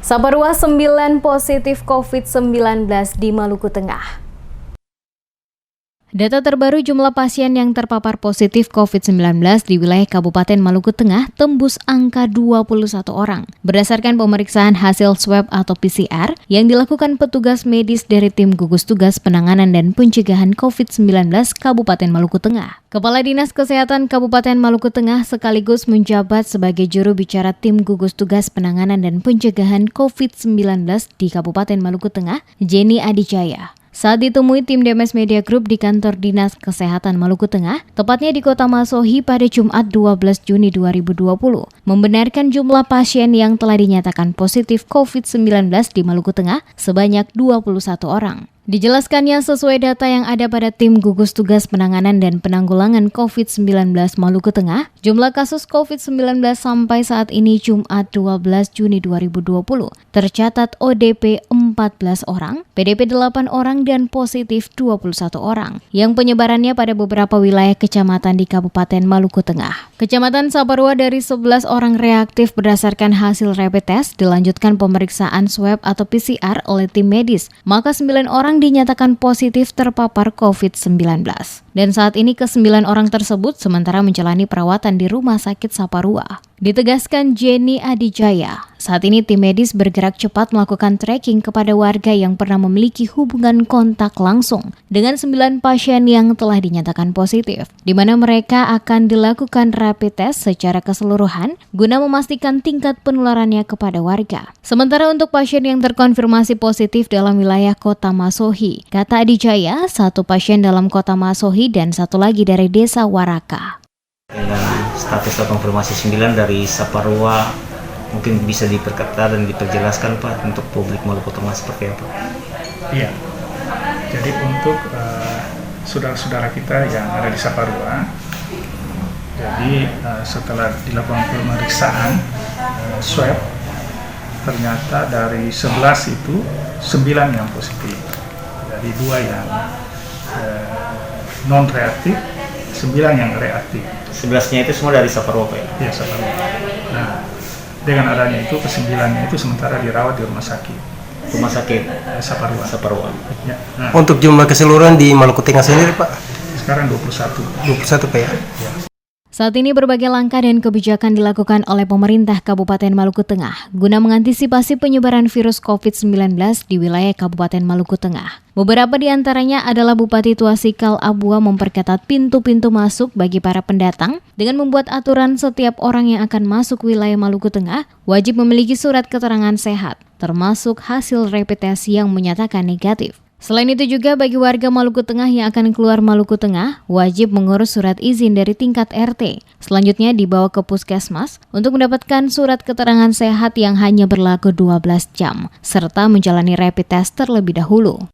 Saparua 9 positif COVID-19 di Maluku Tengah. Data terbaru jumlah pasien yang terpapar positif COVID-19 di wilayah Kabupaten Maluku Tengah tembus angka 21 orang. Berdasarkan pemeriksaan hasil swab atau PCR yang dilakukan petugas medis dari tim gugus tugas penanganan dan pencegahan COVID-19 Kabupaten Maluku Tengah. Kepala Dinas Kesehatan Kabupaten Maluku Tengah sekaligus menjabat sebagai juru bicara tim gugus tugas penanganan dan pencegahan COVID-19 di Kabupaten Maluku Tengah, Jenny Adijaya. Saat ditemui tim DMS Media Group di kantor Dinas Kesehatan Maluku Tengah, tepatnya di Kota Masohi pada Jumat 12 Juni 2020, membenarkan jumlah pasien yang telah dinyatakan positif COVID-19 di Maluku Tengah sebanyak 21 orang. Dijelaskannya sesuai data yang ada pada tim gugus tugas penanganan dan penanggulangan COVID-19 Maluku Tengah, jumlah kasus COVID-19 sampai saat ini Jumat 12 Juni 2020 tercatat ODP 14 orang, PDP 8 orang dan positif 21 orang, yang penyebarannya pada beberapa wilayah kecamatan di Kabupaten Maluku Tengah. Kecamatan Saparua dari 11 orang reaktif berdasarkan hasil rapid test dilanjutkan pemeriksaan swab atau PCR oleh tim medis, maka 9 orang dinyatakan positif terpapar COVID-19. Dan saat ini ke-9 orang tersebut sementara menjalani perawatan di Rumah Sakit Saparua. Ditegaskan Jenny Adijaya, saat ini tim medis bergerak cepat melakukan tracking kepada warga yang pernah memiliki hubungan kontak langsung dengan 9 pasien yang telah dinyatakan positif, di mana mereka akan dilakukan rapid test secara keseluruhan guna memastikan tingkat penularannya kepada warga. Sementara untuk pasien yang terkonfirmasi positif dalam wilayah Kota Masohi, kata Adijaya, 1 pasien dalam Kota Masohi dan 1 lagi dari Desa Waraka. Dengan status konfirmasi 9 dari Saparua, mungkin bisa diperkata dan diperjelaskan Pak untuk publik Maluku Tengah seperti apa? Iya, jadi untuk saudara-saudara kita yang ada di Saparua, jadi setelah dilakukan pemeriksaan swab, ternyata dari 11 itu 9 yang positif, dari 2 yang non-reaktif, 9 yang reaktif. 11-nya itu semua dari Saparua Pak ya? Iya, Saparua. Nah, dengan adanya itu ke-9-nya itu sementara dirawat di rumah sakit. Rumah sakit Saparua. Ya. Nah, untuk jumlah keseluruhan di Maluku Tengah sendiri Pak? Sekarang 21. 21 Pak ya? Ya. Saat ini berbagai langkah dan kebijakan dilakukan oleh pemerintah Kabupaten Maluku Tengah guna mengantisipasi penyebaran virus COVID-19 di wilayah Kabupaten Maluku Tengah. Beberapa di antaranya adalah Bupati Tuasikal Abua memperketat pintu-pintu masuk bagi para pendatang dengan membuat aturan setiap orang yang akan masuk wilayah Maluku Tengah wajib memiliki surat keterangan sehat, termasuk hasil rapid test yang menyatakan negatif. Selain itu juga bagi warga Maluku Tengah yang akan keluar Maluku Tengah, wajib mengurus surat izin dari tingkat RT. Selanjutnya dibawa ke puskesmas untuk mendapatkan surat keterangan sehat yang hanya berlaku 12 jam, serta menjalani rapid test terlebih dahulu.